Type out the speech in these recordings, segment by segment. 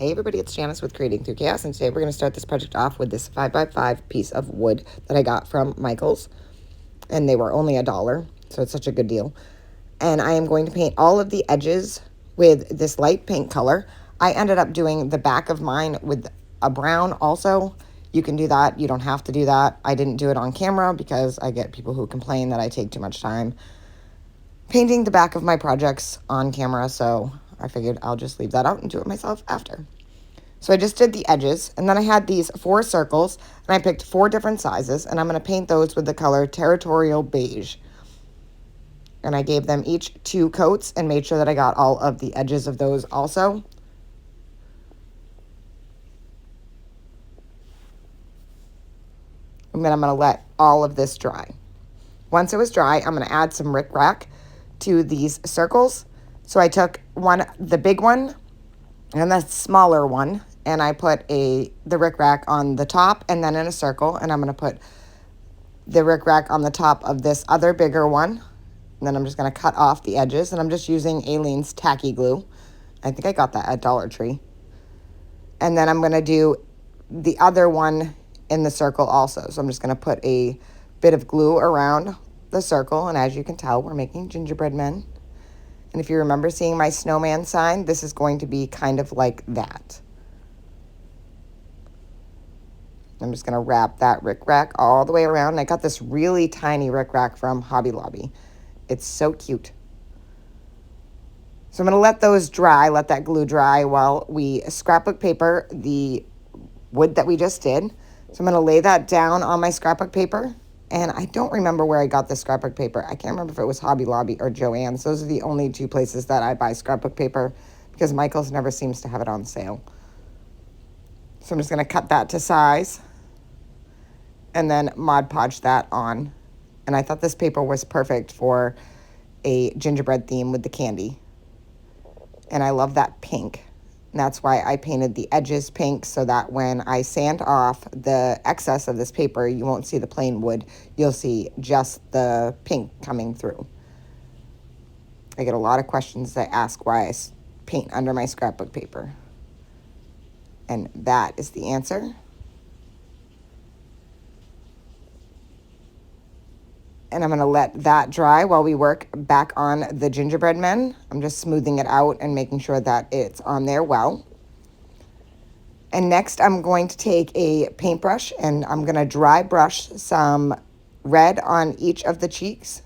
Hey everybody, it's Janice with Creating Through Chaos, and today we're going to start this project off with this 5x5 piece of wood that I got from Michael's, and they were only $1, so it's such a good deal. And I am going to paint all of the edges with this light pink color. I ended up doing the back of mine with a brown also. You can do that. You don't have to do that. I didn't do it on camera because I get people who complain that I take too much time painting the back of my projects on camera, so I figured I'll just leave that out and do it myself after. So I just did the edges, and then I had these 4 circles, and I picked 4 different sizes, and I'm going to paint those with the color Territorial Beige. And I gave them each 2 coats and made sure that I got all of the edges of those also. And then I'm going to let all of this dry. Once it was dry, I'm going to add some rickrack to these circles. So I took the big one and the smaller one, and I put the rickrack on the top and then in a circle, and I'm going to put the rickrack on the top of this other bigger one, and then I'm just going to cut off the edges, and I'm just using Aleene's tacky glue. I think I got that at Dollar Tree. And then I'm going to do the other one in the circle also. So I'm just going to put a bit of glue around the circle, and as you can tell, we're making gingerbread men. And if you remember seeing my snowman sign, this is going to be kind of like that. I'm just going to wrap that rickrack all the way around. And I got this really tiny rickrack from Hobby Lobby. It's so cute. So I'm going to let those dry, let that glue dry while we scrapbook paper the wood that we just did. So I'm going to lay that down on my scrapbook paper. And I don't remember where I got this scrapbook paper. I can't remember if it was Hobby Lobby or Joann's. Those are the only 2 places that I buy scrapbook paper because Michael's never seems to have it on sale. So I'm just going to cut that to size and then Mod Podge that on. And I thought this paper was perfect for a gingerbread theme with the candy. And I love that pink. And that's why I painted the edges pink, so that when I sand off the excess of this paper, you won't see the plain wood. You'll see just the pink coming through. I get a lot of questions that ask why I paint under my scrapbook paper. And that is the answer. And I'm going to let that dry while we work back on the gingerbread men. I'm just smoothing it out and making sure that it's on there well. And next I'm going to take a paintbrush and I'm going to dry brush some red on each of the cheeks.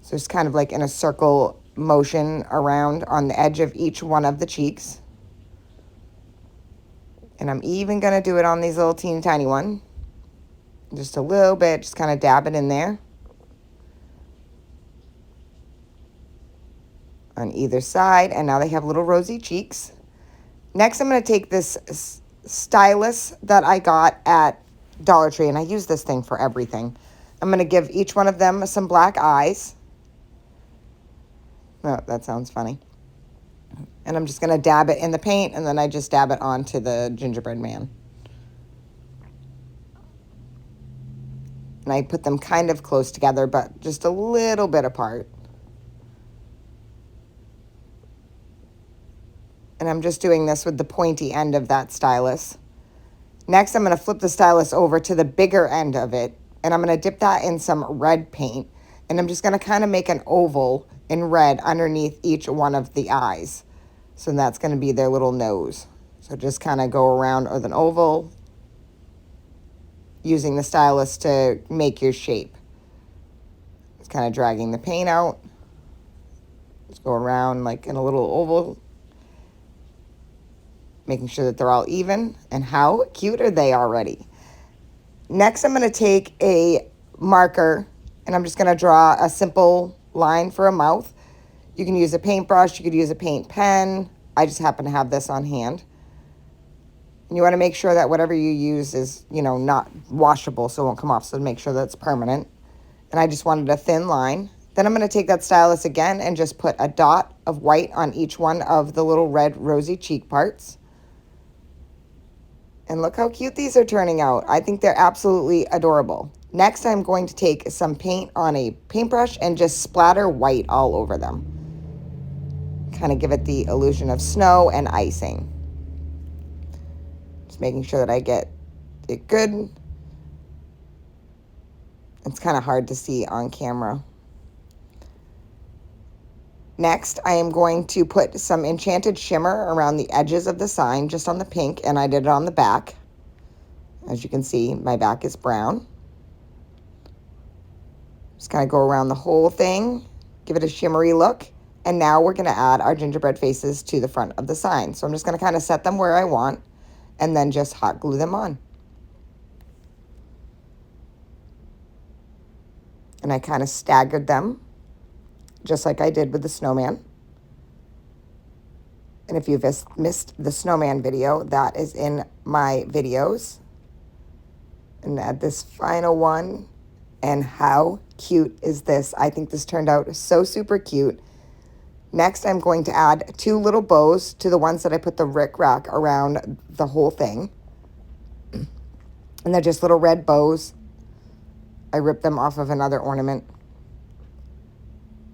So it's kind of like in a circle motion around on the edge of each one of the cheeks. And I'm even going to do it on these little teeny tiny one. Just a little bit, just kind of dab it in there. On either side, and now they have little rosy cheeks. Next, I'm going to take this stylus that I got at Dollar Tree, and I use this thing for everything. I'm going to give each one of them some black eyes. Oh, that sounds funny. And I'm just going to dab it in the paint, and then I just dab it onto the gingerbread man. And I put them kind of close together, but just a little bit apart. And I'm just doing this with the pointy end of that stylus. Next, I'm going to flip the stylus over to the bigger end of it. And I'm going to dip that in some red paint. And I'm just going to kind of make an oval in red underneath each one of the eyes. So that's going to be their little nose. So just kind of go around with an oval, using the stylus to make your shape. Just kind of dragging the paint out. Just go around like in a little oval, making sure that they're all even. And how cute are they already? Next, I'm going to take a marker and I'm just going to draw a simple line for a mouth. You can use a paintbrush, you could use a paint pen. I just happen to have this on hand. And you want to make sure that whatever you use is, not washable, so it won't come off. So make sure that's permanent. And I just wanted a thin line. Then I'm going to take that stylus again and just put a dot of white on each one of the little red rosy cheek parts. And look how cute these are turning out. I think they're absolutely adorable. Next, I'm going to take some paint on a paintbrush and just splatter white all over them. kind of give it the illusion of snow and icing. Just making sure that I get it good. It's kind of hard to see on camera. Next, I am going to put some enchanted shimmer around the edges of the sign, just on the pink, and I did it on the back. As you can see, my back is brown. Just kind of go around the whole thing, give it a shimmery look, and now we're going to add our gingerbread faces to the front of the sign. So I'm just going to kind of set them where I want, and then just hot glue them on. And I kind of staggered them, just like I did with the snowman. And if you've missed the snowman video, that is in my videos. And add this final one. And how cute is this? I think this turned out so super cute. Next, I'm going to add 2 little bows to the ones that I put the rickrack around the whole thing. And they're just little red bows. I ripped them off of another ornament.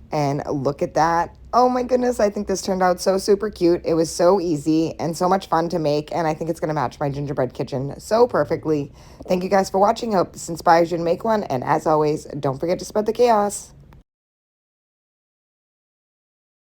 And look at that. Oh my goodness, I think this turned out so super cute. It was so easy and so much fun to make, and I think it's going to match my gingerbread kitchen so perfectly. Thank you guys for watching. I hope this inspires you to make one, and as always, don't forget to spread the chaos.